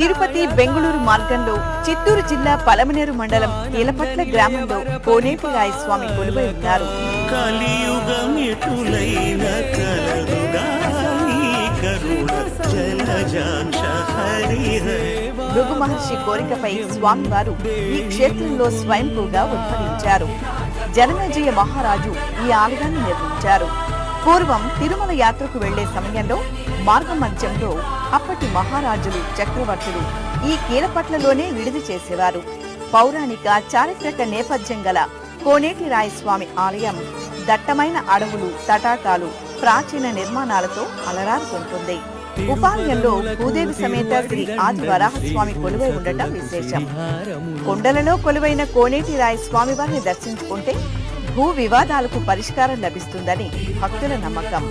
తిరుపతి బెంగళూరు మార్గంలో చిత్తూరు జిల్లా పలమనేరు మండలం కీలపట్ల గ్రామంలో కోనేటి రాయస్వామి కొలువై ఉన్నారు. భృగు మహర్షి కోరికపై స్వామివారు ఈ క్షేత్రంలో స్వయంభూగా ఉద్భవించారు. జనమేజయ మహారాజు ఈ ఆలయాన్ని నిర్మించారు. పూర్వం తిరుమల యాత్రకు వెళ్లే సమయంలో మార్గ మధ్యంలో అప్పటి మహారాజులు చక్రవర్తులు ఈ కీలపట్లలోనే విడిది చేసేవారు. పౌరాణిక చారిత్రక నేపథ్యం గల కోనేటి రాయస్వామి ఆలయం దట్టమైన అడవులు, తటాకాలు, ప్రాచీన నిర్మాణాలతో అలరారుతుంటుంది. ఉపాలయంలో భూదేవి సమేత శ్రీ ఆది వరాహస్వామి కొలువై ఉండటం విశేషం. కొండలలో కొలువైన కోనేటి రాయస్వామి వారిని దర్శించుకుంటే భూ వివాదాలకు పరిష్కారం లభిస్తుందని భక్తుల నమ్మకం.